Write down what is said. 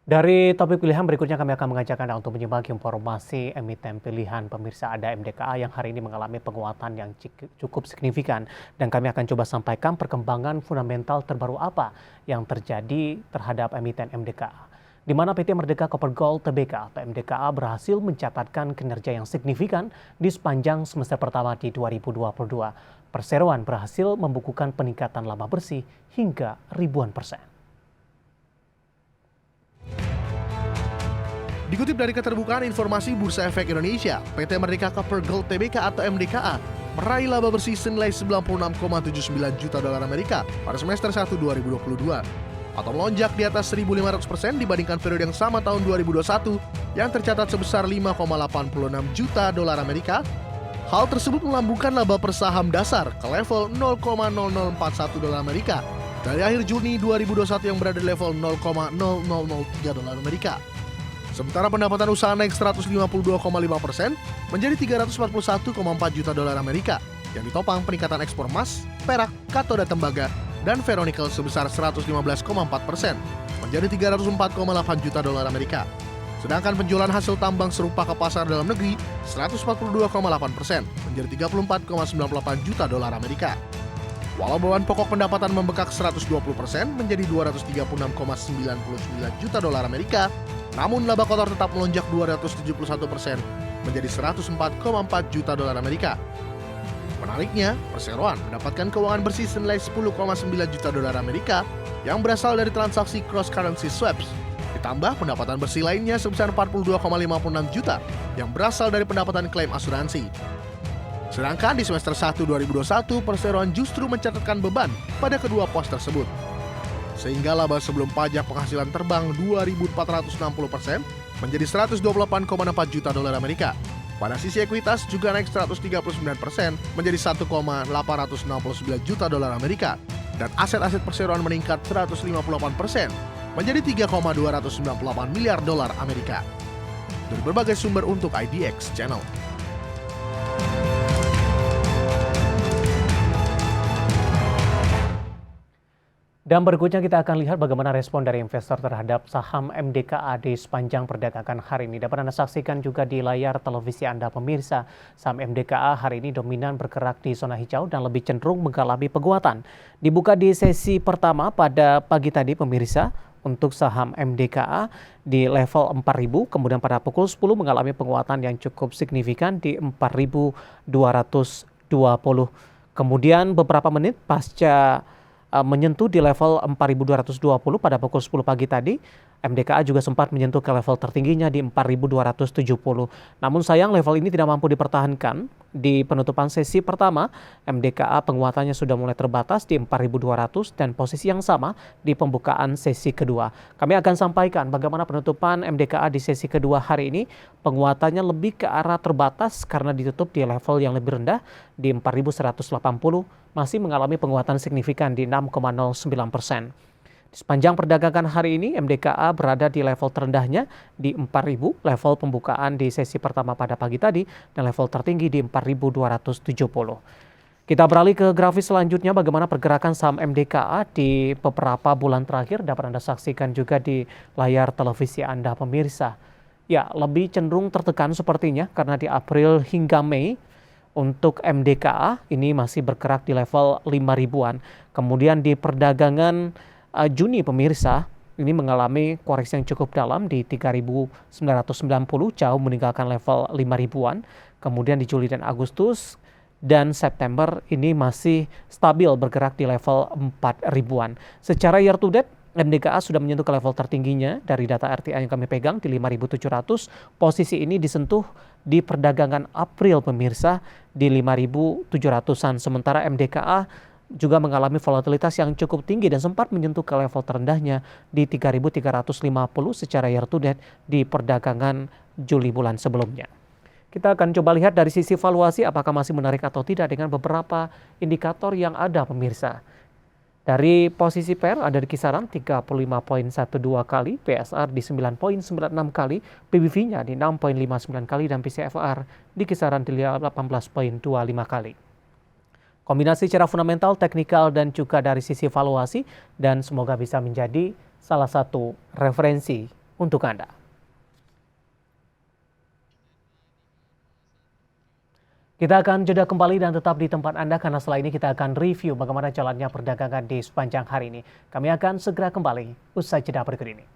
Dari topik pilihan berikutnya kami akan mengajak Anda untuk menyimak informasi emiten pilihan pemirsa ada MDKA yang hari ini mengalami penguatan yang cukup signifikan. Dan kami akan coba sampaikan perkembangan fundamental terbaru apa yang terjadi terhadap emiten MDKA. Di mana PT Merdeka Copper Gold Tbk atau MDKA berhasil mencatatkan kinerja yang signifikan di sepanjang semester pertama di 2022. Perseroan berhasil membukukan peningkatan laba bersih hingga ribuan persen. Dikutip dari Keterbukaan Informasi Bursa Efek Indonesia, PT Merdeka Copper Gold Tbk atau MDKA meraih laba bersih senilai 96,79 juta dolar Amerika pada semester 1 2022 atau melonjak di atas 1.500% dibandingkan periode yang sama tahun 2021 yang tercatat sebesar 5,86 juta dolar Amerika. Hal tersebut melambungkan laba per saham dasar ke level 0,0041 dolar Amerika dari akhir Juni 2021 yang berada di level 0,0003 dolar Amerika. Sementara pendapatan usaha naik 152,5% menjadi 341,4 juta dolar Amerika yang ditopang peningkatan ekspor emas, perak, katoda tembaga, dan ferronikel sebesar 115,4% menjadi 304,8 juta dolar Amerika. Sedangkan penjualan hasil tambang serupa ke pasar dalam negeri 142,8% menjadi 34,98 juta dolar Amerika. Walau beban pokok pendapatan membengkak 120% menjadi 236,99 juta dolar Amerika, namun laba kotor tetap melonjak 271% menjadi 104,4 juta dolar Amerika. Menariknya, perseroan mendapatkan keuangan bersih senilai 10,9 juta dolar Amerika yang berasal dari transaksi cross currency swaps. Ditambah pendapatan bersih lainnya sebesar 42,56 juta yang berasal dari pendapatan klaim asuransi. Sedangkan di semester 1 2021, perseroan justru mencatatkan beban pada kedua pos tersebut. Sehingga laba sebelum pajak penghasilan terbang 2.460% menjadi 128,4 juta dolar Amerika. Pada sisi ekuitas juga naik 139% menjadi 1,869 juta dolar Amerika. Dan aset-aset perseroan meningkat 158% menjadi 3,298 miliar dolar Amerika. Dari berbagai sumber untuk IDX Channel. Dan berikutnya kita akan lihat bagaimana respon dari investor terhadap saham MDKA di sepanjang perdagangan hari ini. Dapat Anda saksikan juga di layar televisi Anda pemirsa. Saham MDKA hari ini dominan bergerak di zona hijau dan lebih cenderung mengalami penguatan. Dibuka di sesi pertama pada pagi tadi pemirsa untuk saham MDKA di level 4.000, kemudian pada pukul 10 mengalami penguatan yang cukup signifikan di 4.220. Kemudian beberapa menit pasca menyentuh di level 4.220 pada pukul 10 pagi tadi, MDKA juga sempat menyentuh ke level tertingginya di 4.270. Namun sayang level ini tidak mampu dipertahankan. Di penutupan sesi pertama, MDKA penguatannya sudah mulai terbatas di 4.200 dan posisi yang sama di pembukaan sesi kedua. Kami akan sampaikan bagaimana penutupan MDKA di sesi kedua hari ini. Penguatannya lebih ke arah terbatas karena ditutup di level yang lebih rendah di 4.180, masih mengalami penguatan signifikan di 6,09%. Di sepanjang perdagangan hari ini, MDKA berada di level terendahnya di 4.000, level pembukaan di sesi pertama pada pagi tadi, dan level tertinggi di 4.270. Kita beralih ke grafis selanjutnya bagaimana pergerakan saham MDKA di beberapa bulan terakhir. Dapat Anda saksikan juga di layar televisi Anda pemirsa. Ya, lebih cenderung tertekan sepertinya karena di April hingga Mei untuk MDKA ini masih bergerak di level 5.000-an. Kemudian di perdagangan Juni pemirsa ini mengalami koreksi yang cukup dalam di 3.990, jauh meninggalkan level 5.000-an. Kemudian di Juli dan Agustus dan September ini masih stabil bergerak di level 4.000-an. Secara year to date, MDKA sudah menyentuh ke level tertingginya dari data RTI yang kami pegang di 5.700. Posisi ini disentuh di perdagangan April pemirsa di 5.700-an. Sementara MDKA juga mengalami volatilitas yang cukup tinggi dan sempat menyentuh ke level terendahnya di 3.350 secara year to date di perdagangan Juli bulan sebelumnya. Kita akan coba lihat dari sisi valuasi apakah masih menarik atau tidak dengan beberapa indikator yang ada pemirsa. Dari posisi PER ada di kisaran 35,12 kali, PSR di 9,96 kali, PBV-nya di 6,59 kali, dan PCFR di kisaran 18,25 kali. Kombinasi secara fundamental, teknikal, dan juga dari sisi valuasi, dan semoga bisa menjadi salah satu referensi untuk Anda. Kita akan jeda kembali dan tetap di tempat Anda karena setelah ini kita akan review bagaimana jalannya perdagangan di sepanjang hari ini. Kami akan segera kembali usai jeda berikut ini.